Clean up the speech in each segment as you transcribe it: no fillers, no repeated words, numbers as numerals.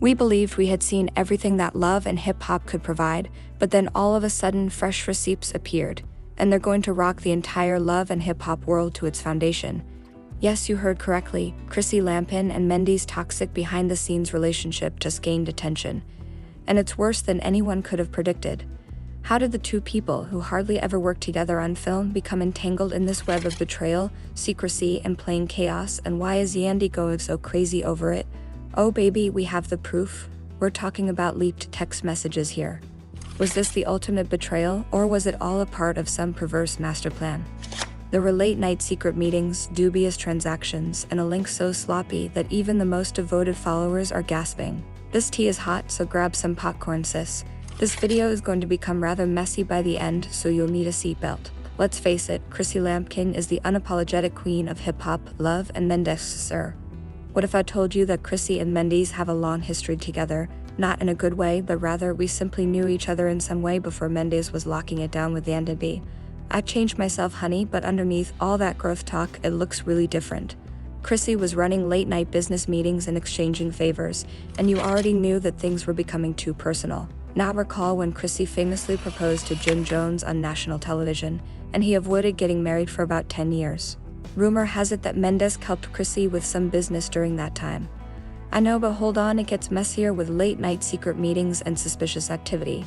We believed we had seen everything that love and hip-hop could provide, but then all of a sudden fresh receipts appeared, and they're going to rock the entire love and hip-hop world to its foundation. Yes, you heard correctly, Chrissy Lampin and Mendeecees' toxic behind-the-scenes relationship just gained attention. And it's worse than anyone could have predicted. How did the two people who hardly ever worked together on film become entangled in this web of betrayal, secrecy, and plain chaos, and why is Yandy going so crazy over it? Oh baby, we have the proof. We're talking about leaked text messages here. Was this the ultimate betrayal, or was it all a part of some perverse master plan? There were late-night secret meetings, dubious transactions, and a link so sloppy that even the most devoted followers are gasping. This tea is hot, so grab some popcorn, sis. This video is going to become rather messy by the end, so you'll need a seatbelt. Let's face it, Chrissy Lampkin is the unapologetic queen of hip-hop, love, and Mendeecees. What if I told you that Chrissy and Mendeecees have a long history together, not in a good way, but rather we simply knew each other in some way before Mendeecees was locking it down with Yandy? I've changed myself, honey, but underneath all that growth talk, it looks really different. Chrissy was running late-night business meetings and exchanging favors, and you already knew that things were becoming too personal. Now recall when Chrissy famously proposed to Jim Jones on national television, and he avoided getting married for about 10 years. Rumor has it that Mendeecees helped Chrissy with some business during that time. I know, but hold on, it gets messier with late-night secret meetings and suspicious activity.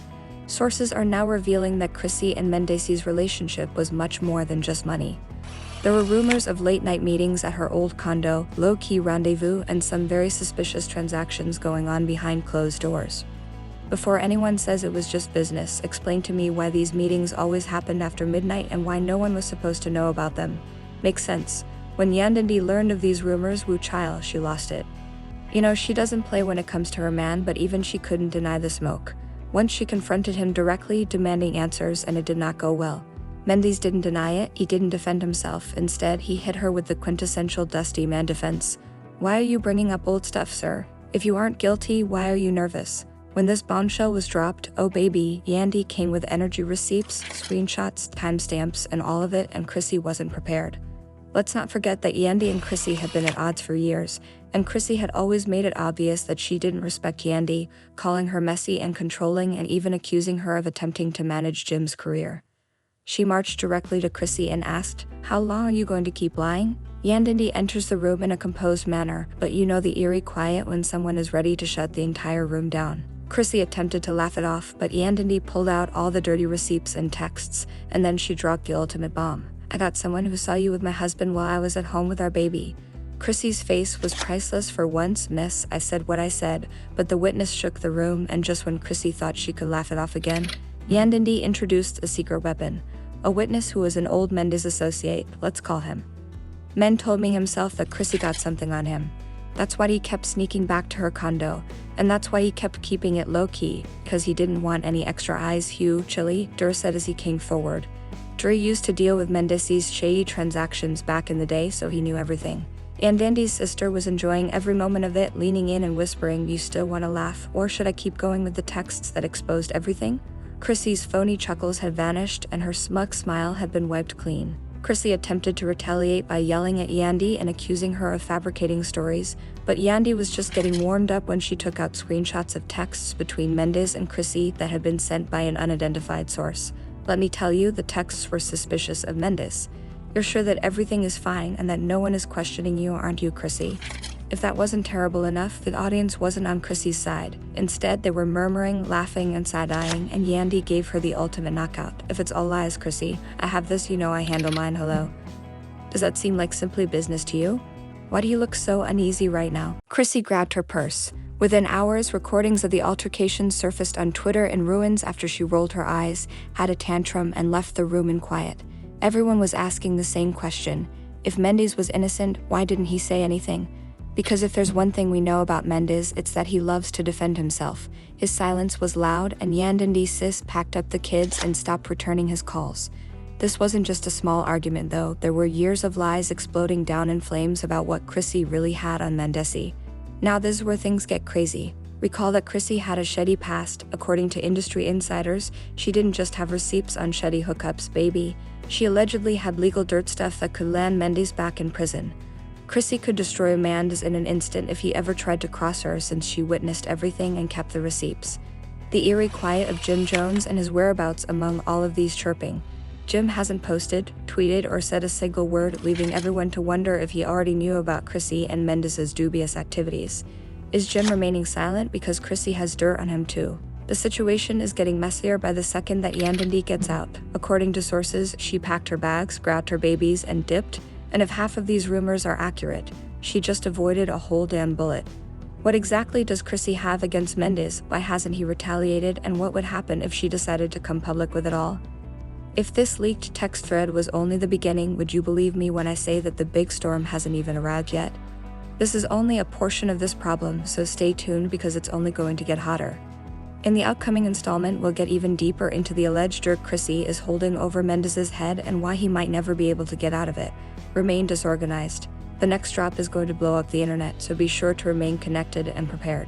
Sources are now revealing that Chrissy and Mendeecees' relationship was much more than just money. There were rumors of late-night meetings at her old condo, low-key rendezvous, and some very suspicious transactions going on behind closed doors. Before anyone says it was just business, explain to me why these meetings always happened after midnight and why no one was supposed to know about them. Makes sense. When Yandy learned of these rumors, woo child, she lost it. You know, she doesn't play when it comes to her man, but even she couldn't deny the smoke. Once she confronted him directly, demanding answers, and it did not go well. Mendeecees didn't deny it, he didn't defend himself. Instead, he hit her with the quintessential dusty man defense. Why are you bringing up old stuff, sir? If you aren't guilty, why are you nervous? When this bombshell was dropped, oh baby, Yandy came with energy receipts, screenshots, timestamps, and all of it, and Chrissy wasn't prepared. Let's not forget that Yandy and Chrissy had been at odds for years, and Chrissy had always made it obvious that she didn't respect Yandy, calling her messy and controlling and even accusing her of attempting to manage Jim's career. She marched directly to Chrissy and asked, "How long are you going to keep lying?" Yandy enters the room in a composed manner, but you know the eerie quiet when someone is ready to shut the entire room down. Chrissy attempted to laugh it off, but Yandy pulled out all the dirty receipts and texts, and then she dropped the ultimate bomb. "I got someone who saw you with my husband while I was at home with our baby." Chrissy's face was priceless. "For once, miss, I said what I said," but the witness shook the room, and just when Chrissy thought she could laugh it off again, Yandy introduced a secret weapon. A witness who was an old Mendeecees associate, let's call him. Men told me himself that Chrissy got something on him. That's why he kept sneaking back to her condo, and that's why he kept keeping it low-key, because he didn't want any extra eyes. Hugh, chilly, Durr said as he came forward. Durr used to deal with Mendeecees' shady transactions back in the day, so he knew everything. And Yandy's sister was enjoying every moment of it, leaning in and whispering, "You still want to laugh, or should I keep going with the texts that exposed everything?" Chrissy's phony chuckles had vanished, and her smug smile had been wiped clean. Chrissy attempted to retaliate by yelling at Yandy and accusing her of fabricating stories, but Yandy was just getting warmed up when she took out screenshots of texts between Mendeecees and Chrissy that had been sent by an unidentified source. "Let me tell you, the texts were suspicious of Mendeecees. You're sure that everything is fine and that no one is questioning you, aren't you, Chrissy?" If that wasn't terrible enough, the audience wasn't on Chrissy's side. Instead, they were murmuring, laughing, and side-eyeing, and Yandy gave her the ultimate knockout. "If it's all lies, Chrissy, I have this, you know I handle mine, hello." Does that seem like simply business to you? Why do you look so uneasy right now? Chrissy grabbed her purse. Within hours, recordings of the altercation surfaced on Twitter in ruins after she rolled her eyes, had a tantrum, and left the room in quiet. Everyone was asking the same question. If Mendeecees was innocent, why didn't he say anything? Because if there's one thing we know about Mendeecees, it's that he loves to defend himself. His silence was loud, and Yandy's sis packed up the kids and stopped returning his calls. This wasn't just a small argument though, there were years of lies exploding down in flames about what Chrissy really had on Mendeecees. Now this is where things get crazy. Recall that Chrissy had a shady past. According to industry insiders, she didn't just have receipts on shady hookups, baby. She allegedly had legal dirt stuff that could land Mendeecees back in prison. Chrissy could destroy Mendeecees in an instant if he ever tried to cross her, since she witnessed everything and kept the receipts. The eerie quiet of Jim Jones and his whereabouts among all of these chirping. Jim hasn't posted, tweeted, or said a single word, leaving everyone to wonder if he already knew about Chrissy and Mendeecees' dubious activities. Is Jim remaining silent because Chrissy has dirt on him too? The situation is getting messier by the second that Yandy gets out. According to sources, she packed her bags, grabbed her babies, and dipped, and if half of these rumors are accurate, she just avoided a whole damn bullet. What exactly does Chrissy have against Mendeecees? Why hasn't he retaliated, and what would happen if she decided to come public with it all? If this leaked text thread was only the beginning, would you believe me when I say that the big storm hasn't even arrived yet? This is only a portion of this problem, so stay tuned because it's only going to get hotter. In the upcoming installment, we'll get even deeper into the alleged dirt Chrissy is holding over Mendeecees' head and why he might never be able to get out of it. Remain disorganized. The next drop is going to blow up the internet, so be sure to remain connected and prepared.